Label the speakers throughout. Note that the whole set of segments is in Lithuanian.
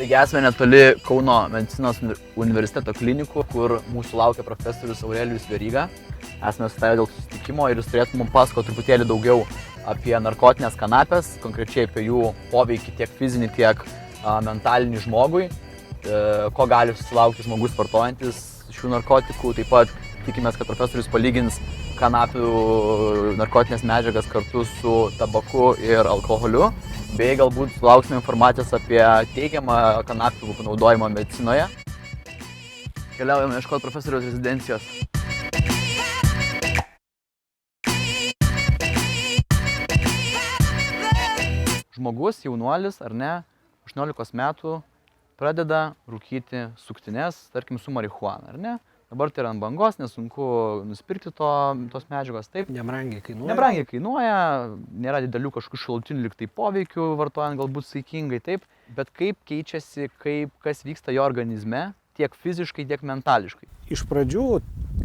Speaker 1: Taigi esame netoli Kauno medicinos universiteto klinikų, kur mūsų laukia profesorius Aurelijus Veryga. Esame sutarę dėl susitikimo ir jis turėtų mums pasakoti truputėlį daugiau apie narkotinės kanapes, konkrečiai apie jų poveikį tiek fizinį, tiek mentalinį žmogui, ko gali susilaukti žmogus vartojantis šių narkotikų. Taip pat tikimės, kad profesorius palygins kanapių narkotinės medžiagas kartu su tabaku ir alkoholiu, bei galbūt sulauksime informacijos apie teigiamą kanapių panaudojimą medicinoje. Keliaujame ieškoti profesoriaus rezidencijos. Žmogus, jaunuolis ar ne, 18 metų pradeda rūkyti suktines, tarkim, su marihuana, ar ne? Dabar tai yra ant bangos, nesunku nusipirkti tos medžiagos, taip?
Speaker 2: Nebrangiai kainuoja.
Speaker 1: Nebrangiai kainuoja, nėra didelių kažkokių šalutinių lyg tai poveikių, vartojant galbūt saikingai, taip? Bet kaip keičiasi, kas vyksta jo organizme, tiek fiziškai, tiek mentališkai?
Speaker 2: Iš pradžių,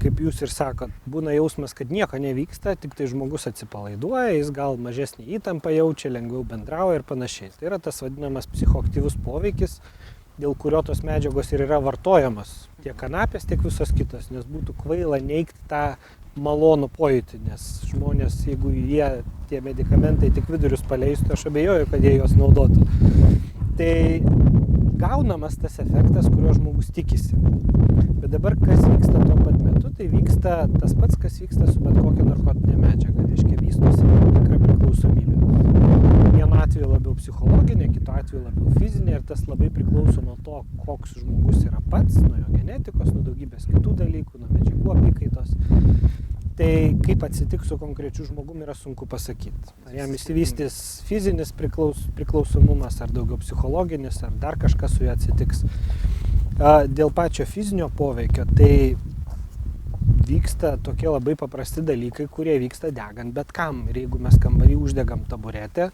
Speaker 2: kaip jūs ir sakot, būna jausmas, kad nieko nevyksta, tik tai žmogus atsipalaiduoja, jis gal mažesnį įtampą jaučia, lengviau bendrauja ir panašiai. Tai yra tas vadinamas psichoaktyvus poveikis, dėl kurio tos medžiagos ir yra vartojamos, tiek kanapės, tiek visos kitos, nes būtų kvaila neigti tą malonų pojūtį, nes žmonės, jeigu tie medikamentai tik vidurius paleistų, aš abejoju, kad jie juos naudotų. Tai gaunamas tas efektas, kurio žmogus tikisi. Bet dabar kas vyksta tuo pat metu, tai vyksta tas pats, kas vyksta su bet kokia narkotinė medžiaga, reiškia vystosi tikra priklausomybė. Vienu atveju labiau psichologinė, kitu atveju labiau fizinė ir tas labai priklauso nuo to, koks žmogus yra pats, nuo jo genetikos, nuo daugybės kitų dalykų, nuo medžiagų apykaitos. Tai kaip atsitiks su konkrečiu žmogumi yra sunku pasakyti. Ar jam įsivystys fizinis priklausomumas, ar daugiau psichologinis, ar dar kažkas su juo atsitiks. Dėl pačio fizinio poveikio, tai vyksta tokie labai paprasti dalykai, kurie vyksta degant bet kam. Ir jeigu mes kambarį uždegam taburetę,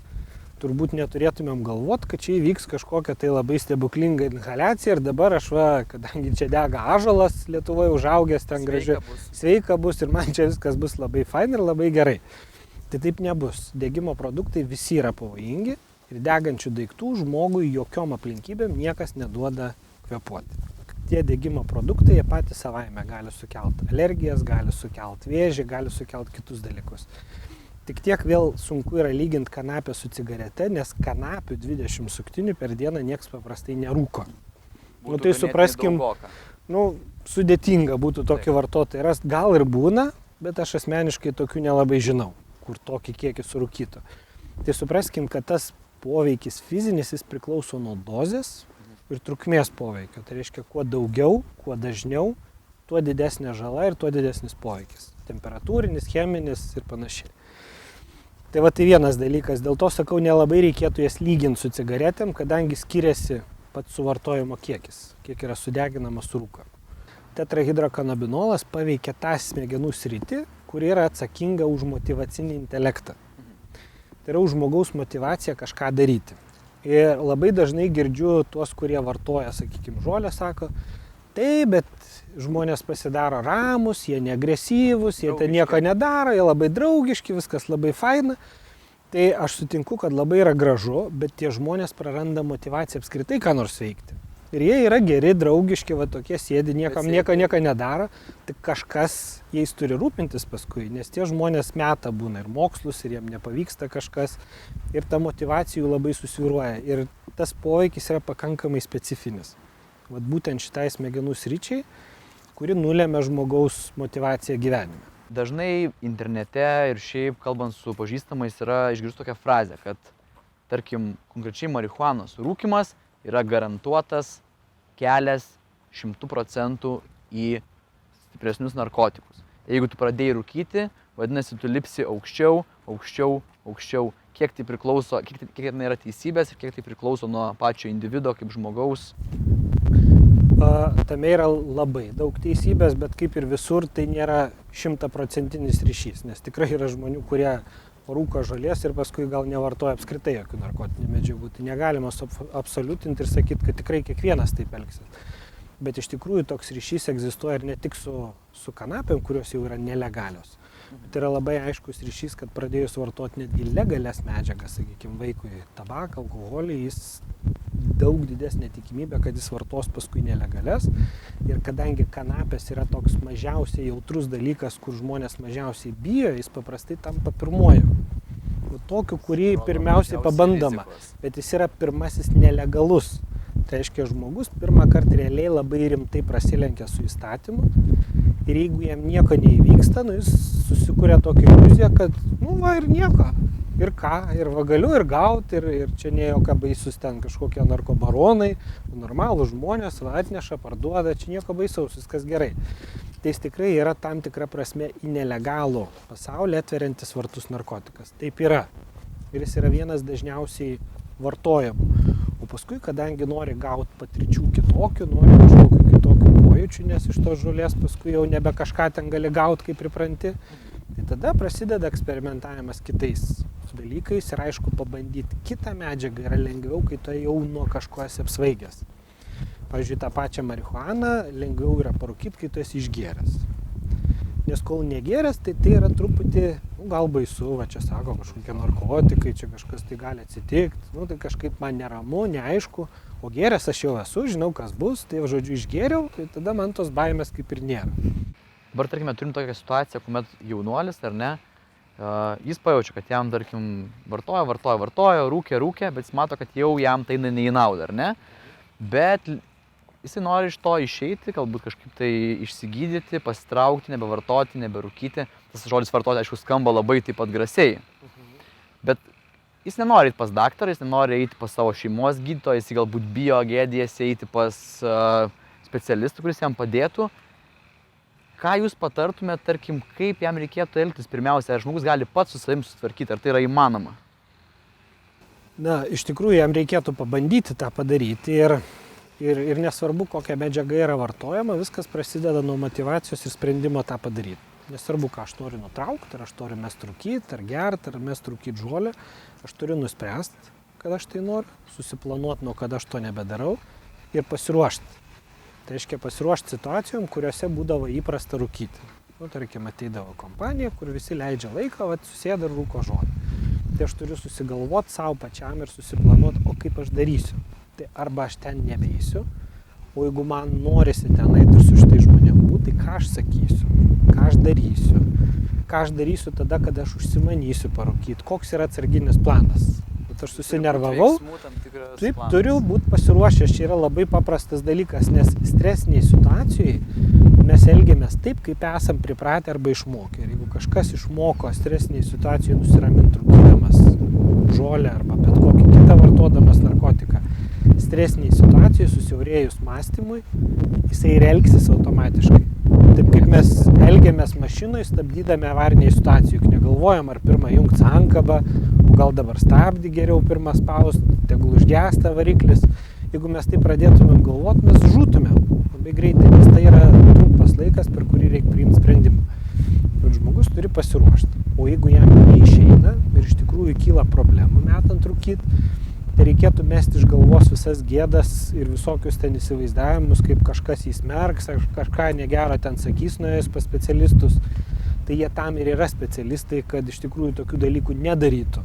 Speaker 2: turbūt neturėtumėm galvot, kad čia įvyks kažkokia tai labai stebuklinga inhaliacija ir dabar aš kadangi čia dega ąžuolas Lietuvoje užaugęs ten gražiai, sveika bus ir man čia viskas bus labai fain ir labai gerai. Tai taip nebus. Degimo produktai visi yra pavojingi ir degančių daiktų žmogui jokiom aplinkybėm niekas neduoda kvėpuoti. Tie degimo produktai, jie patys savaime gali sukelti alergijas, gali sukelti vėžį, gali sukelti kitus dalykus. Tik tiek vėl sunku yra lyginti kanapę su cigarete, nes kanapių 20 suktinių per dieną nieks paprastai nerūko. Tai supraskim, sudėtinga būtų tokį vartotoją rast, gal ir būna, bet aš asmeniškai tokių nelabai žinau, kur tokį kiekį surūkytų. Tai supraskim, kad tas poveikis fizinis, jis priklauso nuo dozės ir trukmės poveikio. Tai reiškia, kuo daugiau, kuo dažniau, tuo didesnė žala ir tuo didesnis poveikis. Temperatūrinis, cheminis ir panašiai. Tai tai vienas dalykas, dėl to sakau, nelabai reikėtų jas lyginti su cigaretėm, kadangi skiriasi pats suvartojimo kiekis, kiek yra sudeginama su rūkant. Tetrahidrokanabinolas paveikia tą smegenų sritį, kuri yra atsakinga už motyvacinį intelektą. Tai yra už žmogaus motyvaciją kažką daryti. Ir labai dažnai girdžiu tuos, kurie vartoja, sakykime, žolę, sako, taip, bet žmonės pasidaro ramus, jie neagresyvūs, jie ten nieko nedaro, jie labai draugiški, viskas labai faina. Tai aš sutinku, kad labai yra gražu, bet tie žmonės praranda motyvaciją apskritai ką nors veikti. Ir jie yra geri, draugiški, tokie sėdi, niekam nieko nedaro, tik kažkas jais turi rūpintis paskui, nes tie žmonės meta būna ir mokslus, ir jiem nepavyksta kažkas, ir ta motyvacija jų labai susvyruoja. Ir tas poveikis yra pakankamai specifinis. Būtent šitai smegenų sričiai, kuri nulemia žmogaus motyvaciją gyvenime.
Speaker 1: Dažnai internete ir šiaip kalbant su pažįstamais yra išgirstu tokią frazę, kad tarkim konkrečiai marihuanos rūkymas yra garantuotas kelias 100% į stipresnius narkotikus. Jeigu tu pradėjai rūkyti, vadinasi, tu lipsi aukščiau. Kiek tai priklauso, kiek tai yra teisybės ir kiek tai priklauso nuo pačio individo kaip žmogaus?
Speaker 2: Tame yra labai daug teisybės, bet kaip ir visur, tai nėra 100% ryšys, nes tikrai yra žmonių, kurie rūko žolės ir paskui gal nevartoja apskritai jokių narkotinių medžiagų. Tai negalima absoliutinti ir sakyti, kad tikrai kiekvienas taip elgsis. Bet iš tikrųjų toks ryšys egzistuoja ir ne tik su kanapėm, kurios jau yra nelegalios. Bet yra labai aiškus ryšys, kad pradėjus vartoti netgi legalias medžiagas, sakykime, vaikui tabaką, alkoholį, jis daug didesnė tikimybė, kad jis vartos paskui nelegalias. Ir kadangi kanapės yra toks mažiausiai jautrus dalykas, kur žmonės mažiausiai bijo, jis paprastai tampa pirmuoju. Tokiu, kurį pirmiausiai pabandoma, bet jis yra pirmasis nelegalus. Tai reiškia, žmogus pirmą kartą realiai labai rimtai prasilenkia su įstatymu ir jeigu jam nieko neįvyksta, jis susikuria tokią iliuziją, kad ir nieko. Ir ką, ir galiu ir gauti, ir čia ne jokia baisus ten kažkokie narkobaronai, normalų žmonės atneša, parduoda, čia nieko baisaus, viskas gerai. Tai jis tikrai yra tam tikra prasme į nelegalų pasaulį atveriantis vartus narkotikas. Taip yra. Ir jis yra vienas dažniausiai vartojamų. O paskui, kadangi nori gauti patirčių kitokių, nori kažkokių kitokių pojūčių, nes iš tos žolės paskui jau nebe kažką ten gali gauti, kaip pripranti, tai tada prasideda eksperimentavimas kitais dalykais ir aišku, pabandyti kitą medžiagą yra lengviau, kai tu jau nuo kažko esi apsvaigęs. Pavyzdžiui, tą pačią marihuaną lengviau yra parūkyti, kai tu esi išgėręs. Nes kol negėręs, tai yra truputį, gal baisu, čia sako kažkokie narkotikai, čia kažkas tai gali atsitikti, tai kažkaip man neramu, neaišku, o gėręs aš jau esu, žinau, kas bus, tai žodžiu išgėriau, tai tada man tos baimės kaip ir nėra.
Speaker 1: Dabar, tarkime, turim tokią situaciją, kuomet jaunuolis, ar ne, jis pajaučia, kad jam, tarkim, vartoja, rūkė, bet jis mato, kad jau jam tai ne į naudą, ar ne, bet jisai nori iš to išeiti, galbūt kažkaip tai išsigydyti, pasitraukti, nebevartoti, neberūkyti. Tas žodis vartoti, aišku, skamba labai taip pat grasiai. Bet jis nenori eiti pas daktarą, jis nenori eiti pas savo šeimos gydytoją, jis galbūt bijo, gėdijasi eiti pas specialistų, kuris jam padėtų. Ką jūs patartumėte, tarkim, kaip jam reikėtų elgtis pirmiausia, ar žmogus gali pats su savim sutvarkyti, ar tai yra įmanoma?
Speaker 2: Iš tikrųjų, jam reikėtų pabandyti tą padaryti ir nesvarbu, kokia medžiaga yra vartojama, viskas prasideda nuo motyvacijos ir sprendimo tą padaryti. Nesvarbu, ką aš noriu nutraukti, ar aš noriu mest rūkyti, ar gerti, ar mest rūkyti žolę, aš turiu nuspręsti, kad aš tai noriu, susiplanuoti, nuo kada aš to nebedarau ir pasiruošti. Tai reiškia pasiruošti situacijom, kuriuose būdavo įprasta rūkyti. Tarkim, ateidavo kompanija, kur visi leidžia laiką, susėda ir rūko žolę. Tai aš turiu susigalvoti savo pačiam ir susiplanuoti, o kaip aš darysiu. Tai arba aš ten nebeisiu, o jeigu man norisi ten eiti ir su šitai žmonėm būti, tai ką aš sakysiu, ką aš darysiu tada, kada aš užsimanysiu parūkyti, koks yra atsarginis planas. Bet aš susinervavau, taip turiu būti pasiruošęs, čia yra labai paprastas dalykas, nes stresiniai situacijai mes elgiamės taip, kaip esam pripratę arba išmokę. Ir jeigu kažkas išmoko stresiniai situacijai nusiraminti rūkydamas žolę arba bet kokį kitą vartodamas narkotiką, stresiniai situacijai susiaurėjus mąstymui, jisai ir elgsis automatiškai. Taip kaip mes elgiamės mašinoje, stabdydami avarinėje situacijoje, juk negalvojam, ar pirmą jungti sankabą, o gal dabar stabdį geriau pirmą spaust, tegul užgęsta variklis. Jeigu mes tai pradėtumėm galvoti, mes žūtumėm labai greitai, nes tai yra trumpas laikas, per kurį reikia priimti sprendimą. Bet žmogus turi pasiruošti. O jeigu jam neišeina ir iš tikrųjų kyla problemų metant rūkyti, tai reikėtų mesti iš galvos visas gėdas ir visokius ten įsivaizdavimus, kaip kažkas įsmerks, kažką negero ten sakys nuėjus pas specialistus. Tai jie tam ir yra specialistai, kad iš tikrųjų tokių dalykų nedarytų.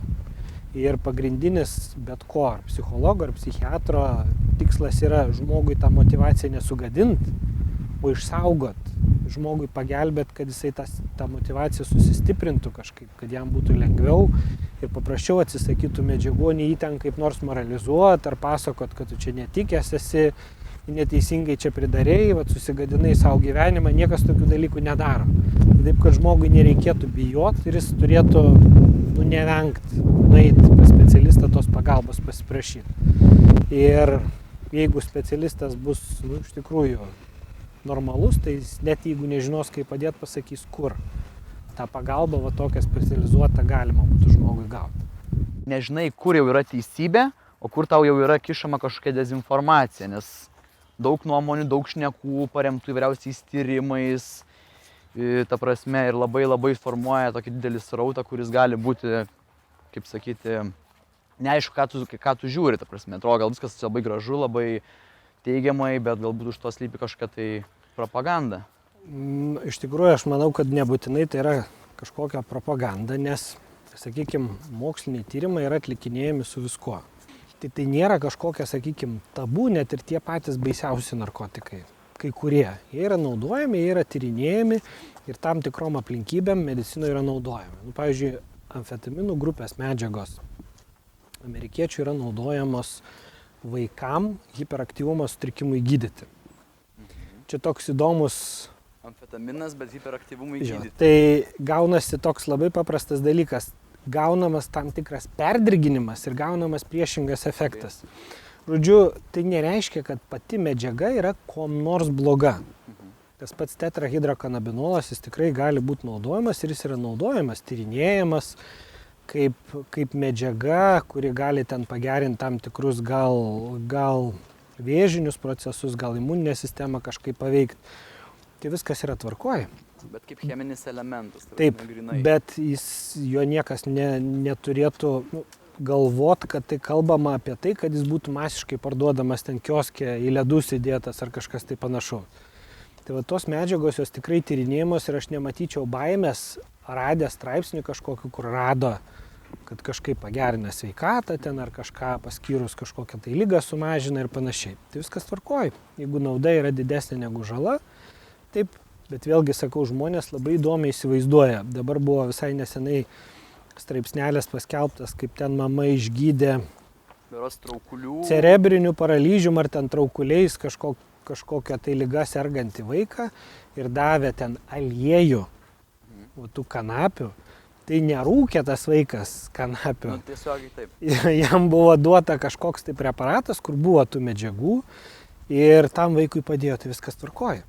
Speaker 2: Ir pagrindinis bet ko, ar psichologo, ar psichiatro tikslas yra žmogui tą motyvaciją nesugadinti, o išsaugot, žmogui pagelbėt, kad jisai tą motyvaciją susistiprintų kažkaip, kad jam būtų lengviau ir paprasčiau atsisakytų medžiagų, nei jį ten kaip nors moralizuot ar pasakot, kad tu čia netikęs esi, neteisingai čia pridarėjai, susigadinai savo gyvenimą, niekas tokių dalykų nedaro. Taip, kad žmogui nereikėtų bijoti ir jis turėtų nevengti, nueiti pas specialistą tos pagalbos pasiprašyti. Ir jeigu specialistas bus iš tikrųjų normalus, tai net jeigu nežinos, kaip padėti, pasakys, kur tą pagalbą tokią specializuotą galima būtų žmogui gauti.
Speaker 1: Nežinai, kur jau yra teisybė, o kur tau jau yra kišama kažkokia dezinformacija, nes daug nuomonių, daug šnekų paremtų įvairiausiais tyrimais, ta prasme, ir labai formuoja tokį didelį srautą, kuris gali būti, kaip sakyti, neaišku, ką tu žiūri, ta prasme. Atrodo, gal viskas labai gražu, labai teigiamai, bet galbūt už to slypi kažkokia tai propaganda.
Speaker 2: Iš tikrųjų, aš manau, kad nebūtinai tai yra kažkokia propaganda, nes, sakykime, moksliniai tyrimai yra atlikinėjami su viskuo. Tai nėra kažkokia, sakykime, tabu, net ir tie patys baisiausi narkotikai. Kai kurie. Jie yra naudojami, jie yra tyrinėjami ir tam tikrom aplinkybėm medicinoje yra naudojami. Pavyzdžiui, amfetaminų grupės medžiagos amerikiečių yra naudojamos vaikam hiperaktyvumo sutrikimui gydyti. Čia toks įdomus...
Speaker 1: Amfetaminas, bet hiperaktyvumui gydyti.
Speaker 2: Tai gaunasi toks labai paprastas dalykas. Gaunamas tam tikras perdirginimas ir gaunamas priešingas efektas. Žodžiu, tai nereiškia, kad pati medžiaga yra kuom nors bloga. Tas pats tetrahidrokanabinolas, jis tikrai gali būti naudojamas ir jis yra naudojamas, tyrinėjamas kaip medžiaga, kuri gali ten pagerinti tam tikrus gal vėžinius procesus, gal imuninę sistemą kažkaip paveikti. Tai viskas yra tvarkoje.
Speaker 1: Bet kaip cheminis elementas.
Speaker 2: Taip, bet jo niekas neturėtų galvot, kad tai kalbama apie tai, kad jis būtų masiškai parduodamas ten kioske, į ledus įdėtas ar kažkas tai panašu. Tai va tos medžiagos jos tikrai tyrinėjamos ir aš nematyčiau baimės radę straipsnį kažkokiu, kur rado, kad kažkaip pagerina sveikatą ten ar kažką paskyrus kažkokią tai ligą sumažina ir panašiai. Tai viskas tvarkoja. Jeigu nauda yra didesnė negu žala, taip. Bet vėlgi, sakau, žmonės labai įdomiai įsivaizduoja. Dabar buvo visai nesenai straipsnelis paskelbtas, kaip ten mama išgydė cerebrinių paralyžių ar ten traukuliais kažkokią tai ligą sergantį vaiką ir davė ten aliejų, tų kanapių. Tai nerūkė tas vaikas kanapių.
Speaker 1: Tiesiogiai taip.
Speaker 2: Jam buvo duota kažkoks tai preparatas, kur buvo tų medžiagų ir tam vaikui padėjo, tai viskas tvarkoja.